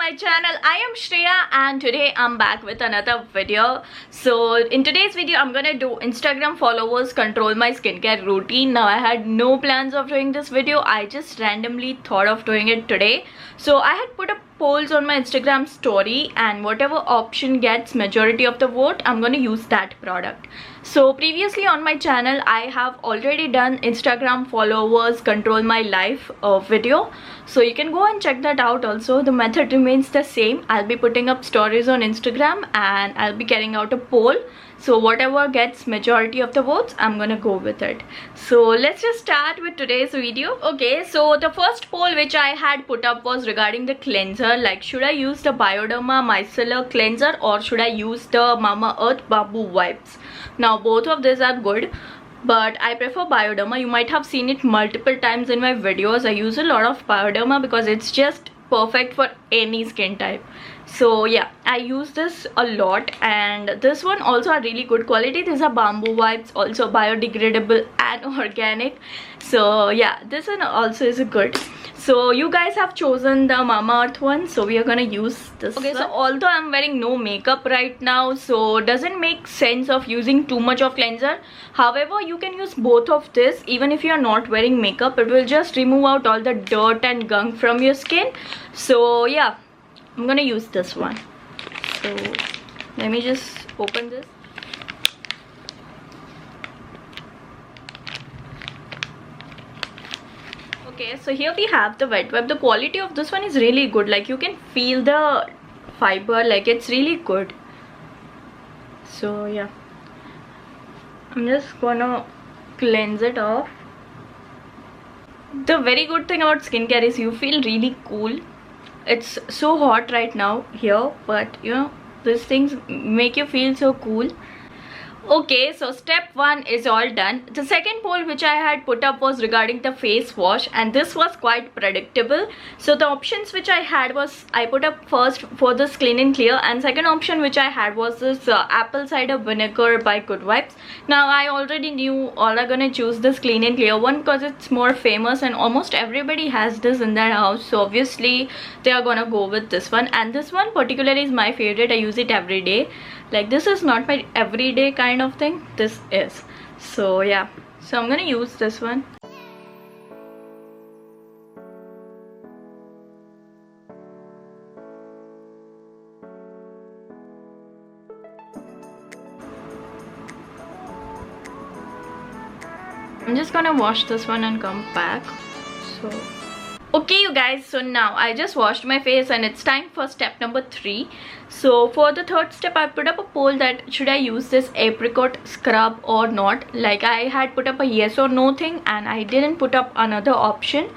my channel. I am Shreya and today I'm back with another video. So in today's video I'm gonna do Instagram followers control my skincare routine. Now I had no plans of doing this video. I just randomly thought of doing it today. So I had put up polls on my Instagram story and whatever option gets majority of the vote, I'm gonna use that product. So previously on my channel I have already done Instagram followers control my life video, so you can go and check that out. Also the method remains the same. I'll be putting up stories on Instagram and I'll be carrying out a poll, so whatever gets majority of the votes, I'm gonna go with it. So let's just start with today's video. Okay, so the first poll which I had put up was regarding the cleanser, like should I use the Bioderma micellar cleanser or should I use the Mamaearth bamboo wipes. Now both of these are good, but I prefer Bioderma. You might have seen it multiple times in my videos. I use a lot of Bioderma because it's just perfect for any skin type. So yeah, I use this a lot, and this one also are really good quality. These are bamboo wipes, also biodegradable and organic. So yeah, this one also is good. So you guys have chosen the Mamaearth one, so we are gonna use this one. So although I'm wearing no makeup right now, so doesn't make sense of using too much of cleanser. However, you can use both of this even if you are not wearing makeup. It will just remove out all the dirt and gunk from your skin. So yeah, I'm gonna use this one. So let me just open this. Okay, so here we have the wet wipe. The quality of this one is really good. Like you can feel the fiber, like it's really good. So yeah, I'm just gonna cleanse it off. The very good thing about skincare is you feel really cool. It's so hot right now here, but you know, these things make you feel so cool. Okay, so step 1 is all done. The second poll which I had put up was regarding the face wash, and this was quite predictable. So the options which I had was, I put up first for this Clean and Clear, and second option which I had was this apple cider vinegar by Good Vibes. Now I already knew all are gonna choose this Clean and Clear one because it's more famous and almost everybody has this in their house, so obviously they are gonna go with this one. And this one particularly is my favorite. I use it every day. Like this is not my everyday kind of thing, this is. So yeah, so I'm gonna use this one. I'm just gonna wash this one and come back. So okay you guys, so now I just washed my face and it's time for step number 3. So for the third step I put up a poll that should I use this apricot scrub or not. Like I had put up a yes or no thing and I didn't put up another option.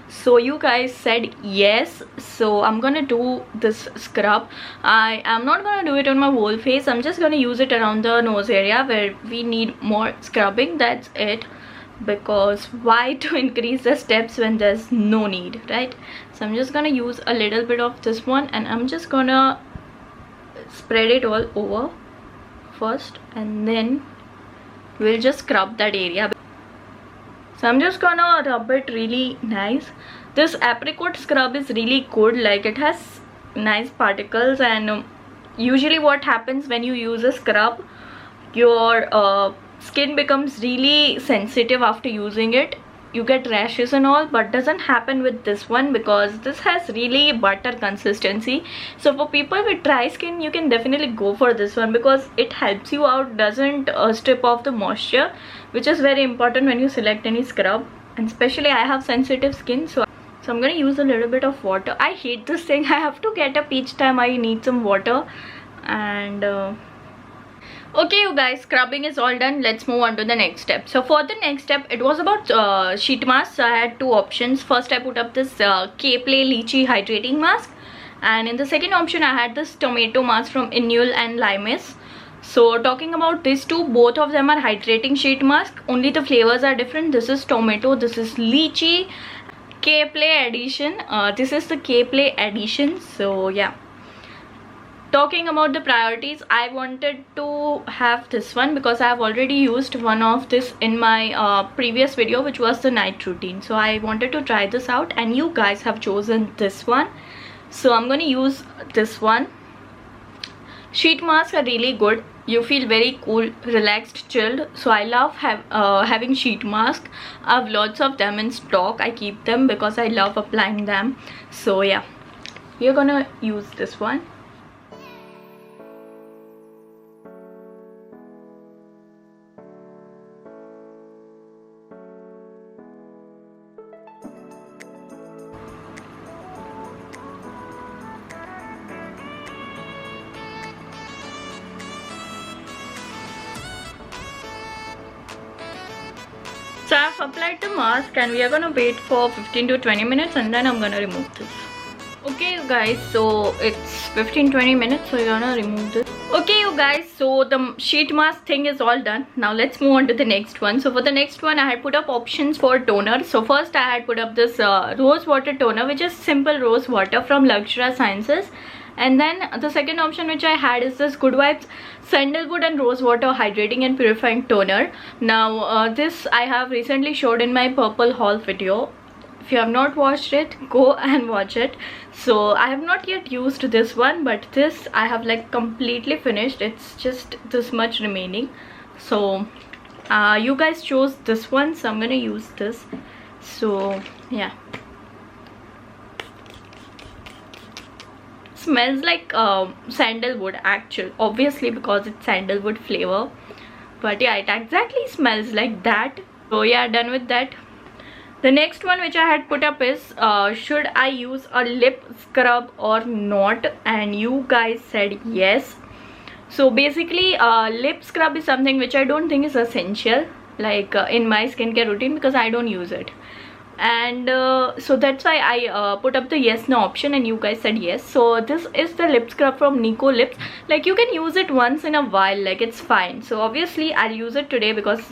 So you guys said yes, so I'm gonna do this scrub. I am not gonna do it on my whole face. I'm just gonna use it around the nose area where we need more scrubbing, that's it. Because why to increase the steps when there's no need, right? So I'm just gonna use a little bit of this one and I'm just gonna spread it all over first, and then we'll just scrub that area. So I'm just gonna rub it really nice. This apricot scrub is really good, like it has nice particles, and usually what happens when you use a scrub, your skin becomes really sensitive after using it. You get rashes and all, but doesn't happen with this one because this has really butter consistency. So for people with dry skin, you can definitely go for this one because it helps you out, doesn't strip off the moisture, which is very important when you select any scrub. And especially I have sensitive skin, so I'm gonna use a little bit of water. I hate this thing. I have to get up each time I need some water. And okay you guys, scrubbing is all done. Let's move on to the next step. So for the next step, it was about sheet mask. So I had two options. First I put up this K-Play Lychee hydrating mask, and in the second option I had this tomato mask from Inul and Limes. So talking about these two, both of them are hydrating sheet mask, only the flavors are different. This is tomato, this is lychee. K-Play edition, this is the K-Play edition. So yeah, talking about the priorities, I wanted to have this one because I have already used one of this in my previous video, which was the night routine. So I wanted to try this out and you guys have chosen this one. So I'm going to use this one. Sheet masks are really good. You feel very cool, relaxed, chilled. So I love having sheet mask. I have lots of them in stock. I keep them because I love applying them. So yeah, we're gonna use this one. So I've applied the mask and we are gonna wait for 15 to 20 minutes and then I'm gonna remove this. Okay you guys, so it's 15-20 minutes, so you're gonna remove this. Okay you guys, so the sheet mask thing is all done. Now let's move on to the next one. So for the next one, I had put up options for toner. So first I had put up this rose water toner, which is simple rose water from Luxura Sciences. And then the second option which I had is this Good Vibes Sandalwood and Rose Water Hydrating and Purifying Toner. Now this I have recently showed in my purple haul video. If you have not watched it, go and watch it. So I have not yet used this one, but this I have like completely finished. It's just this much remaining. So you guys chose this one, so I'm gonna use this. So yeah, smells like sandalwood actually, obviously because it's sandalwood flavor, but yeah, it exactly smells like that. So yeah, done with that. The next one which I had put up is should I use a lip scrub or not, and you guys said yes. So basically lip scrub is something which I don't think is essential like in my skincare routine because I don't use it. And so that's why I put up the yes no option and you guys said yes. So this is the lip scrub from Nico Lips. Like you can use it once in a while, like it's fine. So obviously I'll use it today because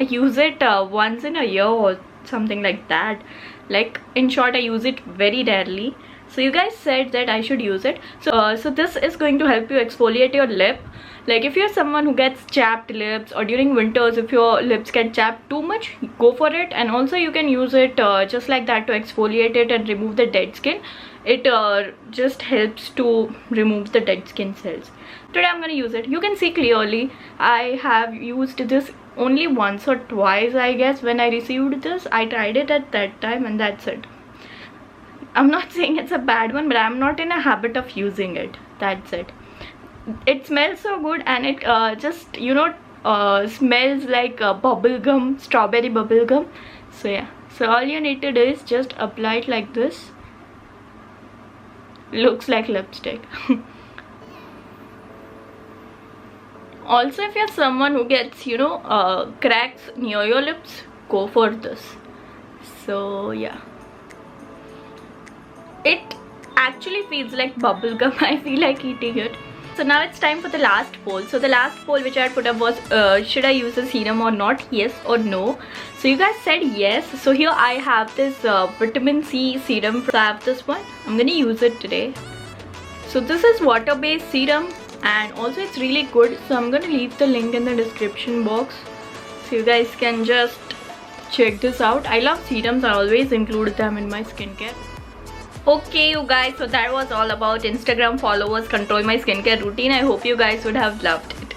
I use it once in a year or something like that. Like in short, I use it very rarely. So you guys said that I should use it. So so this is going to help you exfoliate your lip. Like if you're someone who gets chapped lips, or during winters if your lips get chapped too much, go for it. And also you can use it just like that to exfoliate it and remove the dead skin. It just helps to remove the dead skin cells. Today I'm gonna use it. You can see clearly I have used this only once or twice, I guess. When I received this, I tried it at that time and that's it. I'm not saying it's a bad one, but I'm not in a habit of using it. That's it. It smells so good, and it just, you know, smells like bubble gum, strawberry bubble gum. So yeah, so all you need to do is just apply it like this. Looks like lipstick. Also, if you're someone who gets, you know, cracks near your lips, go for this. So yeah, it actually feels like bubble gum. I feel like eating it. So now it's time for the last poll. So the last poll which I had put up was should I use a serum or not, yes or no. So you guys said yes. So here I have this vitamin C serum. So I have this one. I'm gonna use it today. So this is water based serum, and also it's really good. So I'm gonna leave the link in the description box so you guys can just check this out. I love serums. I always include them in my skincare. Okay you guys, so that was all about Instagram followers control my skincare routine. I hope you guys would have loved it.